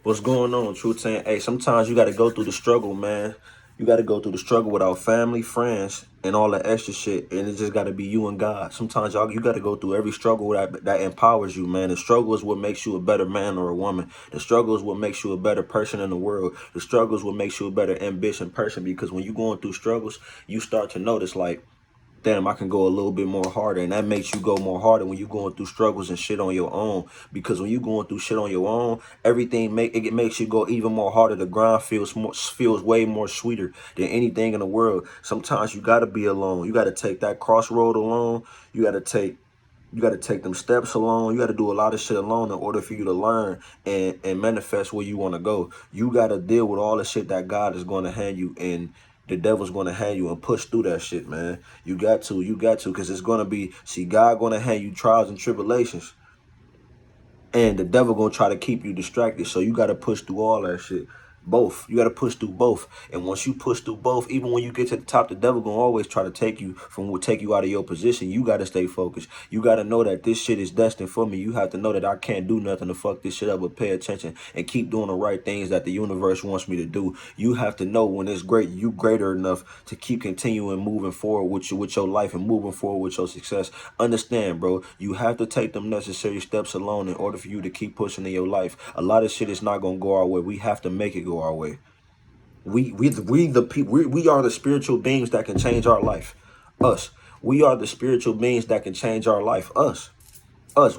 What's going on, Truth saying? Hey, sometimes you got to go through the struggle, man. You got to go through the struggle with our family, friends, and all that extra shit. And it just got to be you and God. Sometimes you got to go through every struggle that empowers you, man. The struggle is what makes you a better man or a woman. The struggle is what makes you a better person in the world. The struggle is what makes you a better ambition person. Because when you're going through struggles, you start to notice, like, damn, I can go a little bit more harder. And that makes you go more harder when you're going through struggles and shit on your own. Because when you're going through shit on your own, it makes you go even more harder. The grind feels way more sweeter than anything in the world. Sometimes you gotta be alone. You gotta take that crossroad alone. You gotta take them steps alone. You got to do a lot of shit alone in order for you to learn and manifest where you want to go. You got to deal with all the shit that God is going to hand you, and the devil's going to hand you, and push through that shit, man. You got to, because it's going to be, God going to hand you trials and tribulations, and the devil going to try to keep you distracted. So you got to push through all that shit. Both. You got to push through both. And once you push through both, even when you get to the top, the devil going to always try to take you out of your position. You got to stay focused. You got to know that this shit is destined for me. You have to know that I can't do nothing to fuck this shit up, but pay attention and keep doing the right things that the universe wants me to do. You have to know when it's great, you greater enough to keep continuing moving forward with your life and moving forward with your success. Understand, bro, you have to take them necessary steps alone in order for you to keep pushing in your life. A lot of shit is not going to go our way. We have to make it go our way. We the people. We are the spiritual beings that can change our life. Us. We are the spiritual beings that can change our life. Us.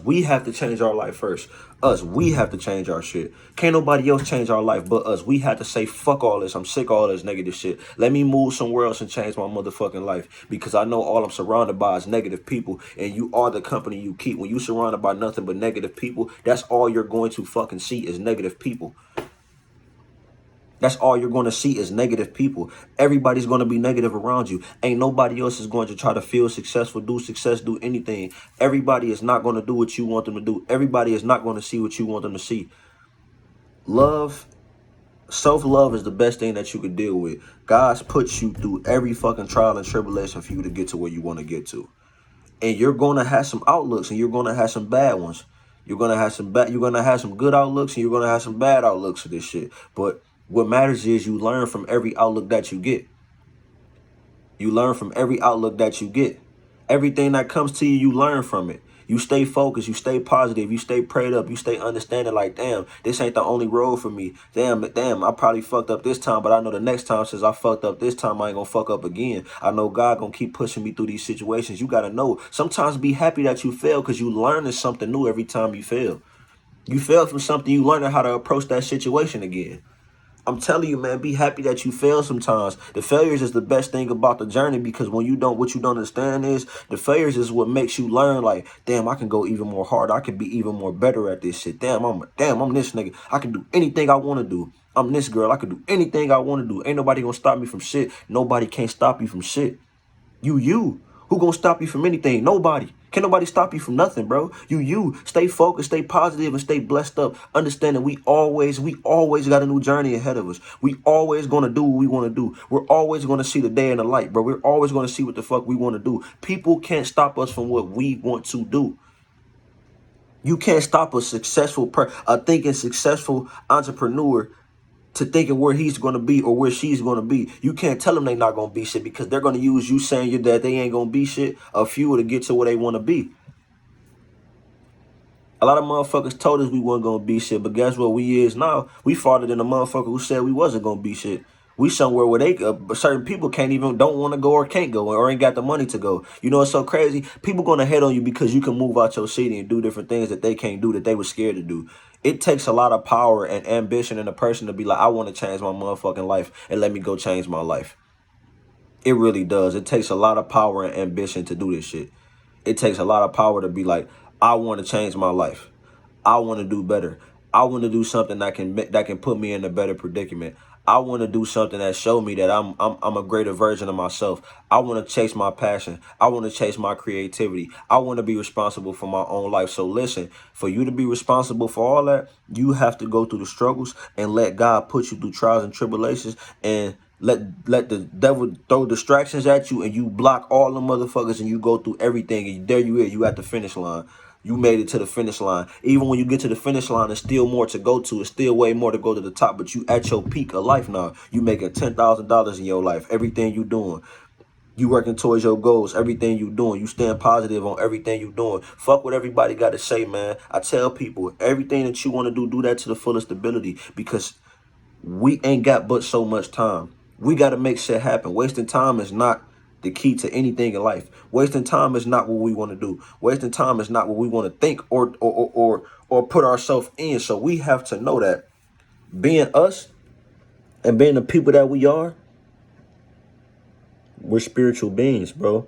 We have to change our life first. We have to change our shit. Can't nobody else change our life but us. We have to say, fuck all this. I'm sick of all this negative shit. Let me move somewhere else and change my motherfucking life. Because I know all I'm surrounded by is negative people. And you are the company you keep. When you surrounded by nothing but negative people, that's all you're going to fucking see is negative people. That's all you're going to see is negative people. Everybody's going to be negative around you. Ain't nobody else is going to try to feel successful, do anything. Everybody is not going to do what you want them to do. Everybody is not going to see what you want them to see. Self-love is the best thing that you could deal with. God's put you through every fucking trial and tribulation for you to get to where you want to get to. And you're going to have some outlooks, and you're going to have some bad ones. You're going to have some good outlooks, and you're going to have some bad outlooks for this shit. But what matters is you learn from every outlook that you get. You learn from every outlook that you get. Everything that comes to you, you learn from it. You stay focused, you stay positive, you stay prayed up, you stay understanding like, damn, this ain't the only road for me. Damn, I probably fucked up this time, but I know the next time, since I fucked up this time, I ain't gonna fuck up again. I know God gonna keep pushing me through these situations. You gotta know, sometimes be happy that you fail, because you learning something new every time you fail. You fail from something, you learning how to approach that situation again. I'm telling you, man, be happy that you fail sometimes. The failures is the best thing about the journey, because what you don't understand is the failures is what makes you learn, like, damn, I can go even more hard. I can be even more better at this shit. Damn, I'm this nigga. I can do anything I want to do. I'm this girl. I can do anything I want to do. Ain't nobody gonna stop me from shit. Nobody can't stop you from shit. You. Who gonna stop you from anything? Nobody. Can't nobody stop you from nothing, bro. You. Stay focused, stay positive, and stay blessed up. Understanding we always got a new journey ahead of us. We always gonna do what we want to do. We're always gonna see the day in the light, bro. We're always gonna see what the fuck we want to do. People can't stop us from what we want to do. You can't stop a thinking successful entrepreneur to thinking where he's going to be or where she's going to be. You can't tell them they not going to be shit, because they're going to use you saying that they ain't going to be shit, a fuel to get to where they want to be. A lot of motherfuckers told us we wasn't going to be shit, but guess what we is now? We farther than a motherfucker who said we wasn't going to be shit. We somewhere where certain people don't want to go or can't go or ain't got the money to go. You know, it's so crazy. People going to hate on you because you can move out your city and do different things that they can't do, that they were scared to do. It takes a lot of power and ambition in a person to be like, I want to change my motherfucking life, and let me go change my life. It really does. It takes a lot of power and ambition to do this shit. It takes a lot of power to be like, I want to change my life. I want to do better. I want to do something that can put me in a better predicament. I want to do something that show me that I'm a greater version of myself. I want to chase my passion. I want to chase my creativity. I want to be responsible for my own life. So listen, for you to be responsible for all that, you have to go through the struggles and let God put you through trials and tribulations, and let the devil throw distractions at you, and you block all the motherfuckers, and you go through everything, and there you at the finish line. You made it to the finish line. Even when you get to the finish line, there's still more to go to. It's still way more to go to the top. But you at your peak of life now. You making $10,000 in your life. Everything you doing. You working towards your goals. Everything you doing. You staying positive on everything you doing. Fuck what everybody got to say, man. I tell people, everything that you want to do that to the fullest ability. Because we ain't got but so much time. We got to make shit happen. Wasting time is not the key to anything in life. Wasting time is not what we want to do. Wasting time is not what we want to think or put ourselves in. So we have to know that being us and being the people that we are, we're spiritual beings, bro.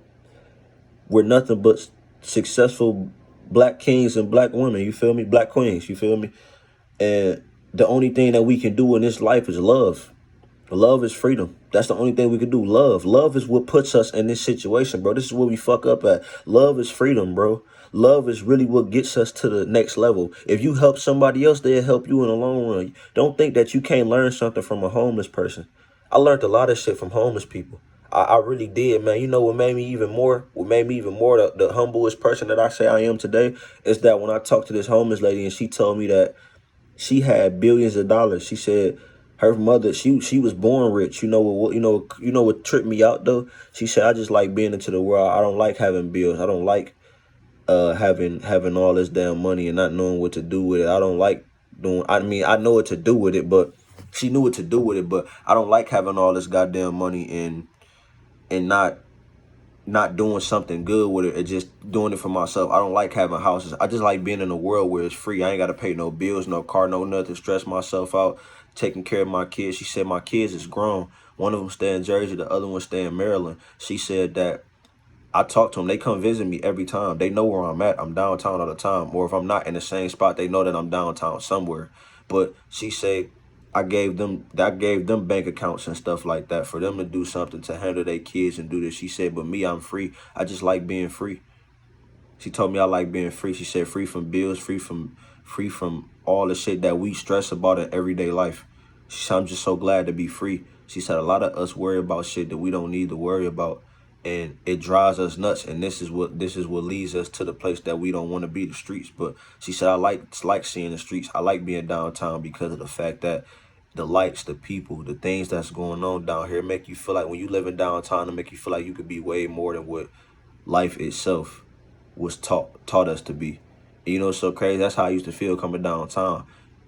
We're nothing but successful black kings and black women. You feel me? Black queens. You feel me? And the only thing that we can do in this life is love. Love is freedom. That's the only thing we can do. Love. Love is what puts us in this situation, bro. This is where we fuck up at. Love is freedom, bro. Love is really what gets us to the next level. If you help somebody else, they'll help you in the long run. Don't think that you can't learn something from a homeless person. I learned a lot of shit from homeless people. I really did, man. You know what made me even more? What made me even more the humblest person that I say I am today is that when I talked to this homeless lady and she told me that she had billions of dollars. She said her mother, she was born rich. You know what tripped me out though? She said, I just like being into the world. I don't like having bills. I don't like having all this damn money and not knowing what to do with it. I don't like doing, I mean, I know what to do with it, but she knew what to do with it, but I don't like having all this goddamn money and not doing something good with it and just doing it for myself. I don't like having houses. I just like being in a world where it's free. I ain't got to pay no bills, no car, no nothing, stress myself out, taking care of my kids. She said my kids is grown. One of them stay in Jersey, the other one stay in Maryland. She said that I talk to them. They come visit me every time. They know where I'm at. I'm downtown all the time. Or if I'm not in the same spot, they know that I'm downtown somewhere. But she said I gave them bank accounts and stuff like that for them to do something to handle their kids and do this. She said, but me, I'm free. I just like being free. She told me I like being free. She said free from bills, free from all the shit that we stress about in everyday life. She said, I'm just so glad to be free. She said a lot of us worry about shit that we don't need to worry about. And it drives us nuts. And this is what leads us to the place that we don't want to be, the streets. But she said, I like seeing the streets. I like being downtown because of the fact that the lights, the people, the things that's going on down here make you feel like when you live in downtown, it make you feel like you could be way more than what life itself was taught us to be. And you know, it's so crazy. That's how I used to feel coming downtown.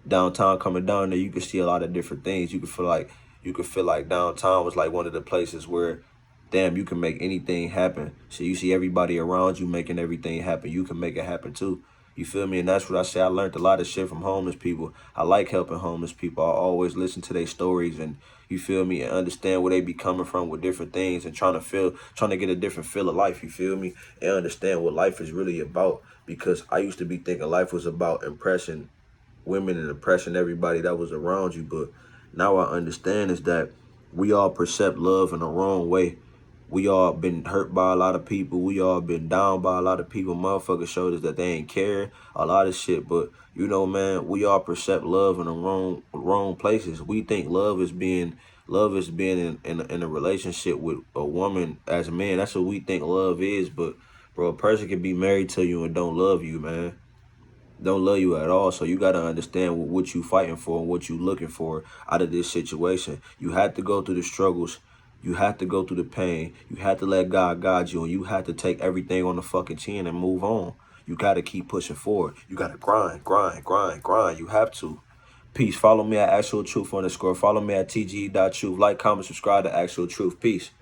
Downtown, coming down there, you could see a lot of different things. You could feel like downtown was like one of the places where, damn, you can make anything happen. So you see everybody around you making everything happen. You can make it happen too. You feel me? And that's what I say. I learned a lot of shit from homeless people. I like helping homeless people. I always listen to their stories and, you feel me, and understand where they be coming from with different things and trying to get a different feel of life, you feel me? And understand what life is really about. Because I used to be thinking life was about impressing women and impressing everybody that was around you. But now I understand is that we all perceive love in the wrong way. We all been hurt by a lot of people. We all been down by a lot of people. Motherfuckers showed us that they ain't care. A lot of shit. But, you know, man, we all perceive love in the wrong places. We think love is being in a relationship with a woman as a man. That's what we think love is. But, bro, a person can be married to you and don't love you, man. Don't love you at all. So you got to understand what you fighting for and what you looking for out of this situation. You had to go through the struggles. You have to go through the pain. You have to let God guide you, and you have to take everything on the fucking chin and move on. You got to keep pushing forward. You got to grind. You have to. Peace. Follow me at Actual Truth _. Follow me at TG.Truth. Like, comment, subscribe to Actual Truth. Peace.